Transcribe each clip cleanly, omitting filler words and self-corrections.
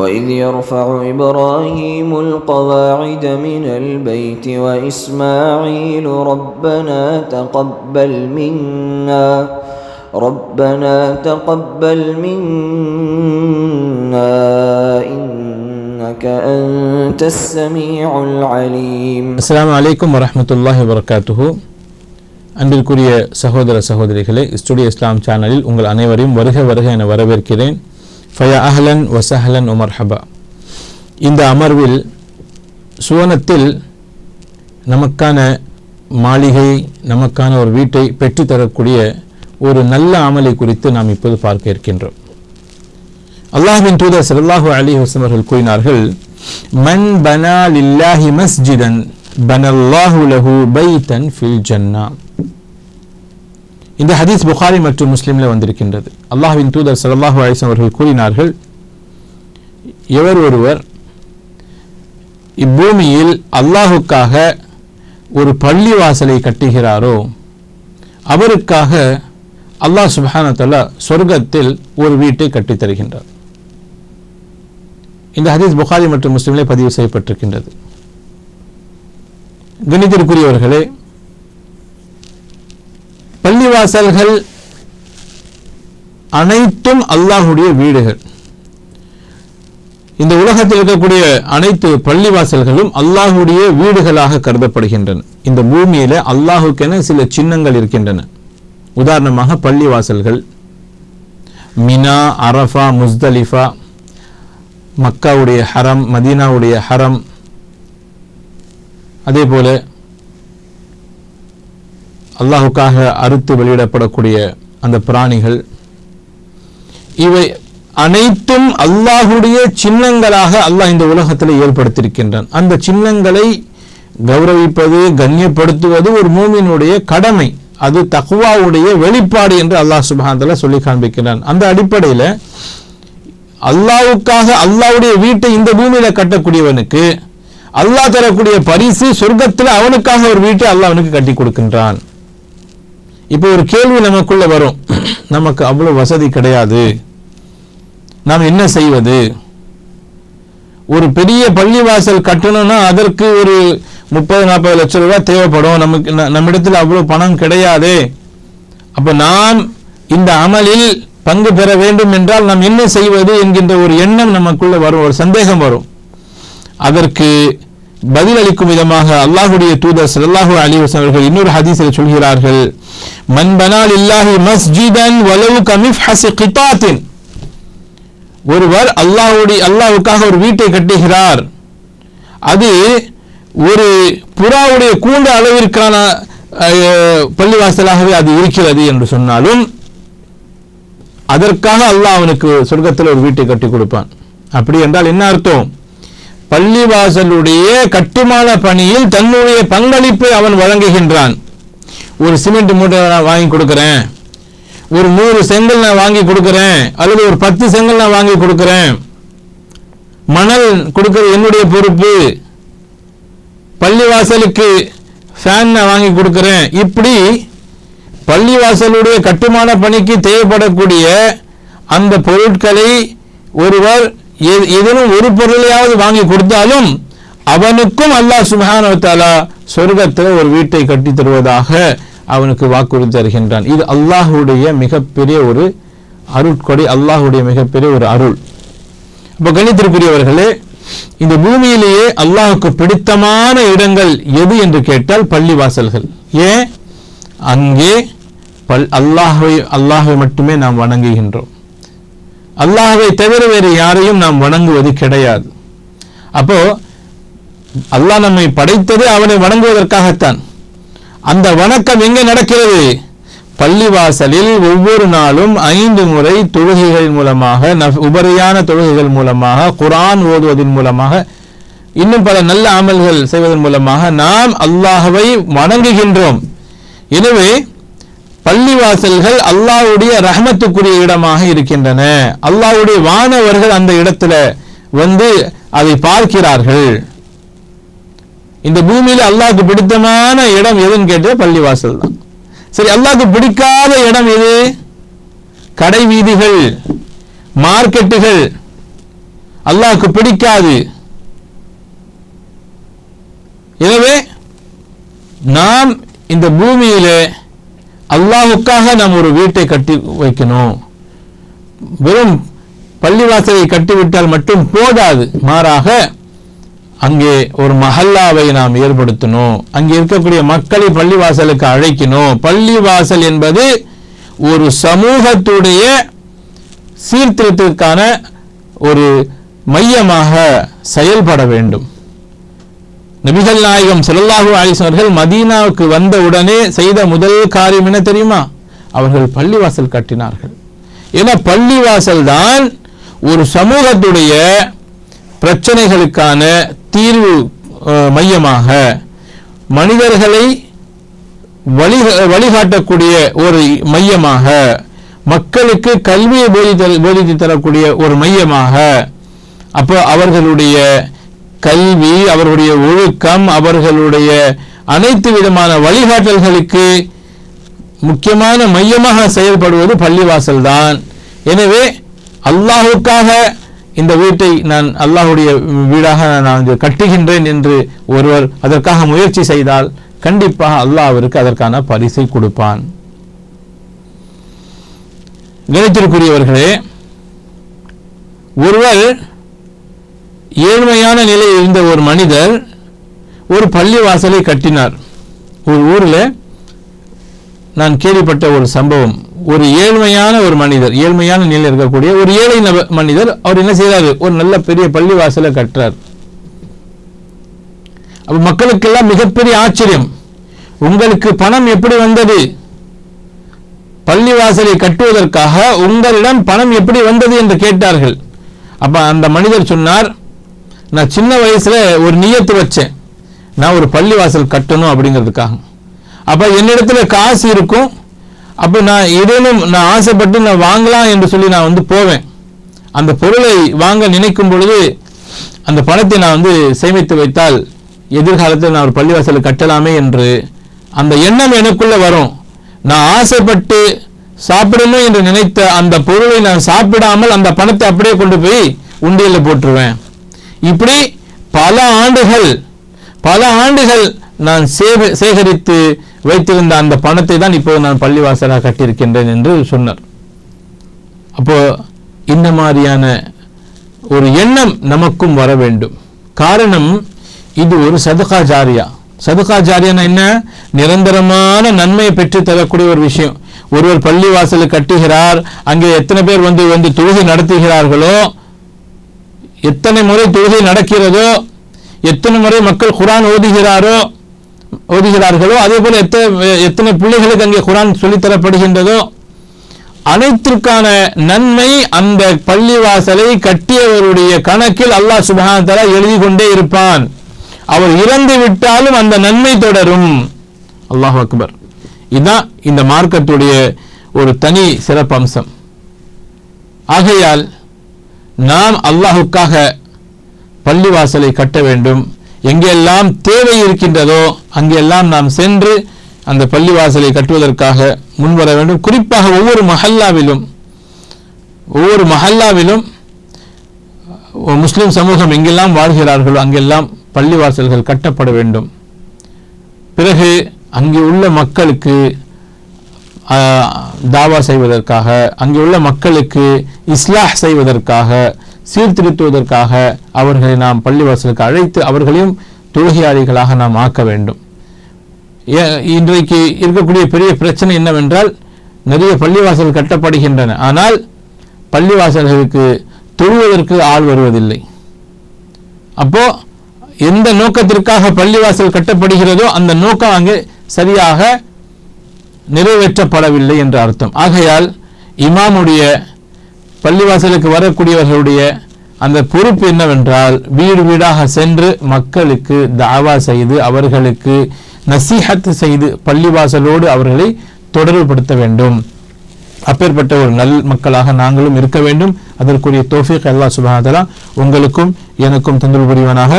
وإذ يرفع إبراهيم القواعد من البيت وإسماعيل ربنا تقبل منا إنك أنت السميع العليم. السلام عليكم ورحمة الله وبركاته. அன்பிற்குரிய சகோதர சகோதரிகளே, ஸ்டுடியோ இஸ்லாம் சேனலில் உங்கள் அனைவரையும் வருக என வரவேற்கிறேன். ஃபயா அஹ்லன் வ சஹ்லன் வ மர்ஹபா. இந்த அமர்வில் சுவனத்தில் நமக்கான மாளிகை, நமக்கான ஒரு வீட்டை பெற்றுத்தரக்கூடிய ஒரு நல்ல அமலை குறித்து நாம் இப்போது பார்க்க இருக்கின்றோம். அல்லாஹ்வின் தூதர் ஸல்லல்லாஹு அலைஹி வஸல்லம் அவர்கள் கூறினார்கள், மன் பனா லில்லாஹி மஸ்ஜிதன் பனல்லாஹு லஹு பைத்தன் ஃபில் ஜன்னா. இந்த ஹதீஸ் புகாரி மற்றும் முஸ்லிமில் வந்திருக்கின்றது. அல்லாஹ்வின் தூதர் ஸல்லல்லாஹு அலைஹி வஸல்லம் அவர்கள் கூறினார்கள், எவர் ஒருவர் இப்பூமியில் அல்லாஹுக்காக ஒரு பள்ளிவாசலை கட்டுகிறாரோ அவருக்காக அல்லாஹ் சுப்ஹானஹு வ தஆலா சொர்க்கத்தில் ஒரு வீட்டை கட்டித் தருகின்றார். இந்த ஹதீஸ் புகாரி மற்றும் முஸ்லிமிலே பதிவு செய்யப்பட்டிருக்கின்றது. கணிதத்திற்குரியவர்களே, பள்ளிவாசல்கள் அனைத்தும் அல்லாஹுடைய வீடுகள். இந்த உலகத்தில் இருக்கக்கூடிய அனைத்து பள்ளிவாசல்களும் அல்லாஹுடைய வீடுகளாக கருதப்படுகின்றன. இந்த பூமியில அல்லாஹுக்கென சில சின்னங்கள் இருக்கின்றன. உதாரணமாக பள்ளிவாசல்கள் மினா, அரஃபா, முஸ்தலிஃபா, மக்காவுடைய ஹரம், மதீனாவுடைய ஹரம், அதே போல அல்லாஹுக்காக அறுத்து வெளியிடப்படக்கூடிய அந்த பிராணிகள், இவை அனைத்தும் அல்லாஹுடைய சின்னங்களாக அல்லாஹ் இந்த உலகத்தில் ஏற்படுத்தியிருக்கின்றான். அந்த சின்னங்களை கௌரவிப்பது, கண்ணியப்படுத்துவது ஒரு மூமினுடைய கடமை. அது தக்வாவுடைய வெளிப்பாடு என்று அல்லாஹ் சுப்ஹானஹு வ தஆலா சொல்லி காண்பிக்கிறான். அந்த அடிப்படையில் அல்லாஹ்வுக்காக அல்லாஹ்வுடைய வீட்டை இந்த பூமியில கட்டக்கூடியவனுக்கு அல்லாஹ் தரக்கூடிய பரிசு சொர்க்கத்தில் அவனுக்காக ஒரு வீட்டை அல்லாஹ் அவனுக்கு கட்டி கொடுக்கின்றான். இப்போ ஒரு கேள்வி நமக்குள்ள வரும், நமக்கு அவ்வளவு வசதி கிடையாது, நாம் என்ன செய்வது? ஒரு பெரிய பள்ளிவாசல் கட்டணும்னா அதற்கு ஒரு 30-40 லட்சம் ரூபாய் தேவைப்படும். நம்மிடத்தில் அவ்வளவு பணம் கிடையாது. அப்ப நாம் இந்த அமலில் பங்கு பெற வேண்டும் என்றால் நாம் என்ன செய்வது என்கின்ற ஒரு எண்ணம் நமக்குள்ள வரும், ஒரு சந்தேகம் வரும். அதற்கு பதிலளிக்கும் விதமாக அல்லாஹ்வுடைய தூதர் ஸல்லல்லாஹு அலைஹி வஸல்லம் அவர்கள் இன்னொரு ஹதீஸில் சொல்கிறார்கள், மன் பனா லில்லாஹி மஸ்ஜிதன் வலவு கமிஃஹஸி கிதாத்தின். ஒருவர் அல்லாஹ்வுக்காக ஒரு வீட்டை கட்டுகிறார், அது ஒரு புறாவுடைய கூண்டு அளவிற்கான பள்ளிவாசலாகவே அது இருக்கிறது என்று சொன்னாலும் அதற்காக அல்லாஹ் அவனுக்கு சொர்க்கத்தில் ஒரு வீட்டை கட்டி கொடுப்பான். அப்படி என்றால் என்ன அர்த்தம்? பள்ளிவாசலுடைய கட்டுமான பணியில் தன்னுடைய பங்களிப்பை அவன் வழங்குகின்றான். ஒரு சிமெண்ட் மூட்டை நான் வாங்கி கொடுக்கிறேன், ஒரு 100 செங்கல் நான் வாங்கி கொடுக்கிறேன், அல்லது ஒரு 10 செங்கல் நான் வாங்கி கொடுக்கிறேன், மணல் கொடுக்கிறது என்னுடைய பொறுப்பு, பள்ளிவாசலுக்கு ஃபேன் நான் வாங்கி கொடுக்கிறேன். இப்படி பள்ளிவாசலுடைய கட்டுமான பணிக்கு தேவைப்படக்கூடிய அந்த பொருட்களை ஒருவர் ஏதேனும் ஒரு பொருளையாவது வாங்கி கொடுத்தாலும் அவனுக்கும் அல்லாஹ் சுப்ஹானஹு வ தஆலா சொர்க்கத்தில் ஒரு வீட்டை கட்டி தருவதாக அவனுக்கு வாக்குறுதி தருகின்றான். இது அல்லாஹுடைய மிகப்பெரிய ஒரு அருட்கொடை, அல்லாஹுடைய மிகப்பெரிய ஒரு அருள். அப்போ கணித்திற்குரியவர்களே, இந்த பூமியிலேயே அல்லாஹுக்கு பிடித்தமான இடங்கள் எது என்று கேட்டால் பள்ளிவாசல்கள். ஏன்? அங்கே அல்லாஹை மட்டுமே நாம் வணங்குகின்றோம். அல்லாஹ்வை தவிர வேறு யாரையும் நாம் வணங்குவது கிடையாது. அப்போ அல்லாஹ் நம்மை படைத்தது அவனை வணங்குவதற்காகத்தான். அந்த வணக்கம் எங்கே நடக்கிறது? பள்ளிவாசலில் ஒவ்வொரு நாளும் 5 முறை தொழுகைகள் மூலமாக, உபரியான தொழுகைகள் மூலமாக, குர்ஆன் ஓதுவதன் மூலமாக, இன்னும் பல நல்ல அமல்கள் செய்வதன் மூலமாக நாம் அல்லாஹ்வை வணங்குகின்றோம். எனவே பள்ளிவாசல்கள் அல்லாஹ்வுடைய ரஹ்மத்துக்குரிய இடமாக இருக்கின்றன. அல்லாஹ்வுடைய வானவர்கள் அந்த இடத்துல வந்து அதை பார்க்கிறார்கள். இந்த பூமியில அல்லாஹ்வுக்கு பிடித்தமான இடம் எதுன்னு கேட்டா பள்ளிவாசல் தான். சரி, அல்லாஹ்வுக்கு பிடிக்காத இடம் எது? கடை வீதிகள், மார்க்கெட்டுகள், அல்லாஹ்வுக்கு பிடிக்காது. எனவே நாம் இந்த பூமியிலே அல்லாஹ்வுக்காக நாம் ஒரு வீட்டை கட்டி வைக்கணும். வெறும் பள்ளிவாசலை கட்டிவிட்டால் மட்டும் போதாது, மாறாக அங்கே ஒரு மஹல்லாவை நாம் ஏற்படுத்தணும். அங்கே இருக்கக்கூடிய மக்களை பள்ளிவாசலுக்கு அழைக்கணும். பள்ளிவாசல் என்பது ஒரு சமூகத்துடைய சீர்திருத்தத்திற்கான ஒரு மையமாக செயல்பட வேண்டும். நபிகள் நாயகம் ஸல்லல்லாஹு அலைஹி வஸல்லம் அவர்கள் மதீனாவுக்கு வந்த உடனே செய்த முதல் காரியம் என்ன தெரியுமா? அவர்கள் பள்ளிவாசல் கட்டினார்கள். ஏன்னா பள்ளிவாசல் தான் ஒரு சமூகத்துடைய பிரச்சனைகளுக்கான தீர்வு மையமாக, மனிதர்களை வழிகாட்டக்கூடிய ஒரு மையமாக, மக்களுக்கு கல்வியை போதித்து தரக்கூடிய ஒரு மையமாக. அப்போ அவர்களுடைய கல்வி, அவர்களுடைய ஒழுக்கம், அவர்களுடைய அனைத்து விதமான வழிகாட்டல்களுக்கு முக்கியமான மையமாக செயல்படுவது பள்ளிவாசல் தான். எனவே அல்லாஹ்வுக்காக இந்த வீட்டை நான் அல்லாஹ்வுடைய வீடாக நான் கட்டுகின்றேன் என்று ஒருவர் அதற்காக முயற்சி செய்தால் கண்டிப்பாக அல்லாஹ் அவருக்கு அதற்கான பரிசை கொடுப்பான். கணித்திற்குரியவர்களே, ஒருவர் ஏழ்மையான நிலையில் இருந்த ஒரு மனிதர் ஒரு பள்ளிவாசலை கட்டினார். ஒரு ஊரில் நான் கேள்விப்பட்ட ஒரு சம்பவம். ஒரு ஏழ்மையான ஒரு மனிதர், ஏழ்மையான நிலையில் இருக்கக்கூடிய ஒரு ஏழை மனிதர், அவர் என்ன செய்யறாரு? ஒரு நல்ல பெரிய பள்ளிவாசலை கட்டுறார். அப்ப மக்களுக்கெல்லாம் மிகப்பெரிய ஆச்சரியம். உங்களுக்கு பணம் எப்படி வந்தது? பள்ளிவாசலை கட்டுவதற்காக உங்களிடம் பணம் எப்படி வந்தது என்று கேட்டார்கள். அப்ப அந்த மனிதர் சொன்னார், நான் சின்ன வயசுல ஒரு நியத்து வச்சேன், நான் ஒரு பள்ளிவாசல் கட்டணும் அப்படிங்கிறதுக்காக. அப்ப என்னிடத்துல காசு இருக்கும், அப்போ நான் ஏதேனும் நான் ஆசைப்பட்டு நான் வாங்கலாம் என்று சொல்லி நான் போவேன். அந்த பொருளை வாங்க நினைக்கும் பொழுது அந்த பணத்தை நான் சேமித்து வைத்தால் எதிர்காலத்தில் நான் ஒரு பள்ளிவாசலை கட்டலாமே என்று அந்த எண்ணம் எனக்குள்ள வரும். நான் ஆசைப்பட்டு சாப்பிடணும் என்று நினைத்த அந்த பொருளை நான் சாப்பிடாமல் அந்த பணத்தை அப்படியே கொண்டு போய் உண்டியலில் போட்டுருவேன். இப்படி பல ஆண்டுகள் நான் சேகரித்து வைத்திருந்த அந்த பணத்தை தான் இப்போது நான் பள்ளிவாசலாக கட்டியிருக்கின்றேன் என்று சொன்னார். அப்போ இந்த மாதிரியான ஒரு எண்ணம் நமக்கும் வர வேண்டும். காரணம், இது ஒரு சதகா ஜாரியா. சதகா ஜாரியானா என்ன? நிரந்தரமான நன்மையை பெற்று தரக்கூடிய ஒரு விஷயம். ஒருவர் பள்ளிவாசலை கட்டுகிறார், அங்கே எத்தனை பேர் வந்து தொழுகை நடத்துகிறார்களோ, எத்தனை முறை தொழுகை நடக்கிறதோ, எத்தனை முறை மக்கள் குர்ஆன் ஓதுகிறார்களோ, அதே போல எத்தனை பிள்ளைகளுக்கு அங்கே குர்ஆன் சொல்லித்தரப்படுகின்றதோ, அனைத்திற்கான நன்மை அந்த பள்ளிவாசலை கட்டியவருடைய கணக்கில் அல்லாஹ் சுப்ஹானஹு வ தஆலா எழுதி கொண்டே இருப்பான். அவர் இறந்து விட்டாலும் அந்த நன்மை தொடரும். அல்லாஹ் அக்பர். இதுதான் இந்த மார்க்கத்துடைய ஒரு தனி சிறப்பம்சம். ஆகையால் நாம் அல்லாஹுக்காக பள்ளிவாசலை கட்ட வேண்டும். எங்கெல்லாம் தேவை இருக்கின்றதோ அங்கெல்லாம் நாம் சென்று அந்த பள்ளிவாசலை கட்டுவதற்காக முன்வர வேண்டும். குறிப்பாக ஒவ்வொரு மஹல்லாவிலும் முஸ்லிம் சமூகம் எங்கெல்லாம் வாழ்கிறார்களோ அங்கெல்லாம் பள்ளிவாசல்கள் கட்டப்பட வேண்டும். பிறகு அங்கே உள்ள மக்களுக்கு தாவா செய்வதற்காக, அங்கே உள்ள மக்களுக்கு இஸ்லாஹ் செய்வதற்காக, சீர்திருத்துவதற்காக அவர்களை நாம் பள்ளிவாசலுக்கு அழைத்து அவர்களையும் தொழுகையாளிகளாக நாம் ஆக்க வேண்டும். இன்றைக்கு இருக்கக்கூடிய பெரிய பிரச்சனை என்னவென்றால், நிறைய பள்ளிவாசல் கட்டப்படுகின்றன, ஆனால் பள்ளிவாசல்களுக்கு தொழுவதற்கு ஆள் வருவதில்லை. அப்போ எந்த நோக்கத்திற்காக பள்ளிவாசல் கட்டப்படுகிறதோ அந்த நோக்கம் அங்கே சரியாக நிறைவேற்றப்படவில்லை என்று அர்த்தம். ஆகையால் இமாமுடைய பள்ளிவாசலுக்கு வரக்கூடியவர்களுடைய அந்த பொறுப்பு என்னவென்றால், வீடு வீடாக சென்று மக்களுக்கு தாவா செய்து அவர்களுக்கு நசீஹத் செய்து பள்ளிவாசலோடு அவர்களை தொடர்புபடுத்த வேண்டும். அப்பேற்பட்ட ஒரு நல் மக்களாக நாங்களும் இருக்க வேண்டும். அதற்குரிய தௌஃபீக் அல்லாஹ் சுப்ஹானஹு வ தஆலா உங்களுக்கும் எனக்கும் தந்தல் புரிவானாக.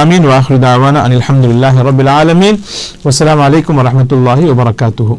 ஆமீன். வாஹிரு தாவானா அனில் ஹம்துலில்லாஹி ரப்பில் ஆலமீன். வஸ்ஸலாமு அலைக்கும் வரஹ்மத்துல்லாஹி வபரகாத்துஹு.